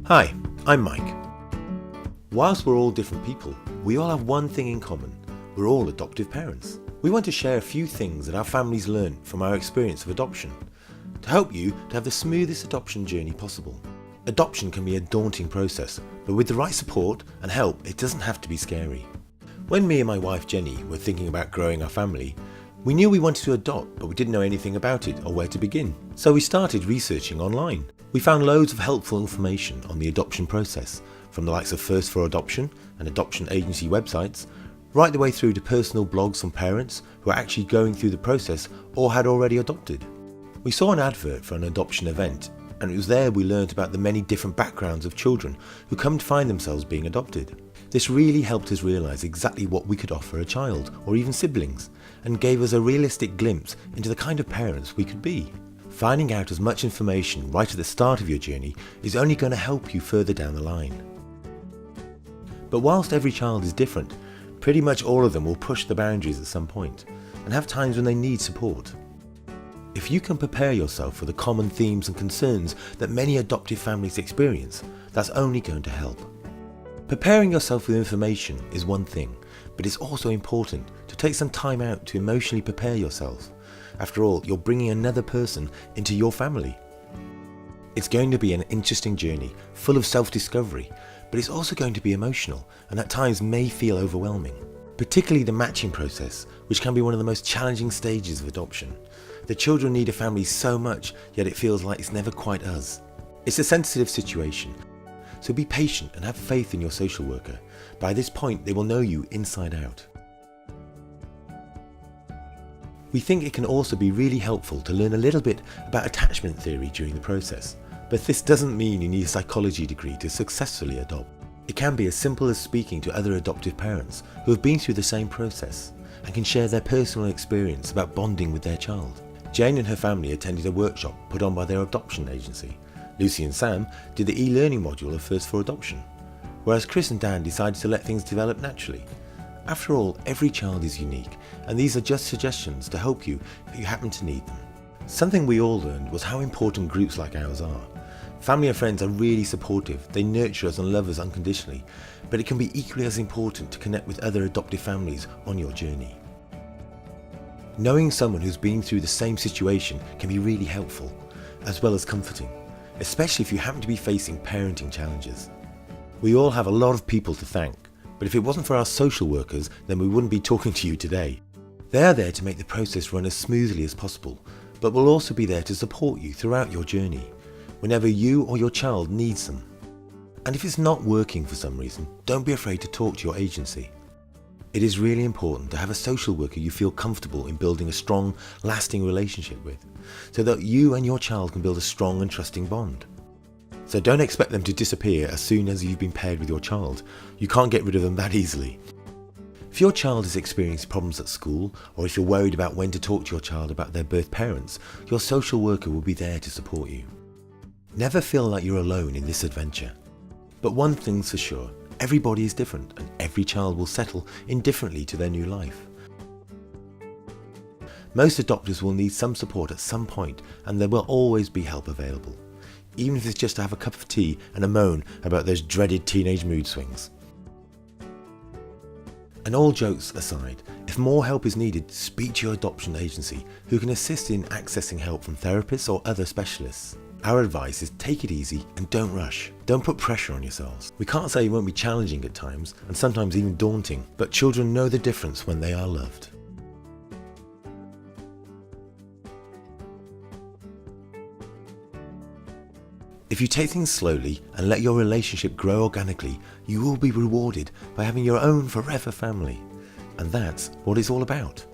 Hi, I'm Mike. Whilst we're all different people, we all have one thing in common. We're all adoptive parents. We want to share a few things that our families learned from our experience of adoption to help you to have the smoothest adoption journey possible. Adoption can be a daunting process, but with the right support and help, it doesn't have to be scary. When me and my wife Jenny were thinking about growing our family, we knew we wanted to adopt, but we didn't know anything about it or where to begin. So we started researching online. We found loads of helpful information on the adoption process, from the likes of First for Adoption and adoption agency websites, right the way through to personal blogs from parents who are actually going through the process or had already adopted. We saw an advert for an adoption event, and it was there we learned about the many different backgrounds of children who come to find themselves being adopted. This really helped us realise exactly what we could offer a child, or even siblings, and gave us a realistic glimpse into the kind of parents we could be. Finding out as much information right at the start of your journey is only going to help you further down the line. But whilst every child is different, pretty much all of them will push the boundaries at some point, and have times when they need support. If you can prepare yourself for the common themes and concerns that many adoptive families experience, that's only going to help. Preparing yourself with information is one thing, but it's also important to take some time out to emotionally prepare yourself. After all, you're bringing another person into your family. It's going to be an interesting journey, full of self-discovery, but it's also going to be emotional and at times may feel overwhelming. Particularly the matching process, which can be one of the most challenging stages of adoption. The children need a family so much, yet it feels like it's never quite us. It's a sensitive situation, so be patient and have faith in your social worker. By this point, they will know you inside out. We think it can also be really helpful to learn a little bit about attachment theory during the process, but this doesn't mean you need a psychology degree to successfully adopt. It can be as simple as speaking to other adoptive parents who have been through the same process and can share their personal experience about bonding with their child. Jane and her family attended a workshop put on by their adoption agency. Lucy and Sam did the e-learning module of First for Adoption, whereas Chris and Dan decided to let things develop naturally. After all, every child is unique, and these are just suggestions to help you if you happen to need them. Something we all learned was how important groups like ours are. Family and friends are really supportive, they nurture us and love us unconditionally, but it can be equally as important to connect with other adoptive families on your journey. Knowing someone who's been through the same situation can be really helpful, as well as comforting, especially if you happen to be facing parenting challenges. We all have a lot of people to thank, but if it wasn't for our social workers, then we wouldn't be talking to you today. They are there to make the process run as smoothly as possible, but will also be there to support you throughout your journey, whenever you or your child needs them. And if it's not working for some reason, don't be afraid to talk to your agency. It is really important to have a social worker you feel comfortable in building a strong, lasting relationship with, so that you and your child can build a strong and trusting bond. So don't expect them to disappear as soon as you've been paired with your child. You can't get rid of them that easily. If your child is experiencing problems at school, or if you're worried about when to talk to your child about their birth parents, your social worker will be there to support you. Never feel like you're alone in this adventure. But one thing's for sure, everybody is different and every child will settle indifferently to their new life. Most adopters will need some support at some point, and there will always be help available, even if it's just to have a cup of tea and a moan about those dreaded teenage mood swings. And all jokes aside, if more help is needed, speak to your adoption agency who can assist in accessing help from therapists or other specialists. Our advice is take it easy and don't rush. Don't put pressure on yourselves. We can't say it won't be challenging at times, and sometimes even daunting, but children know the difference when they are loved. If you take things slowly and let your relationship grow organically, you will be rewarded by having your own forever family. And that's what it's all about.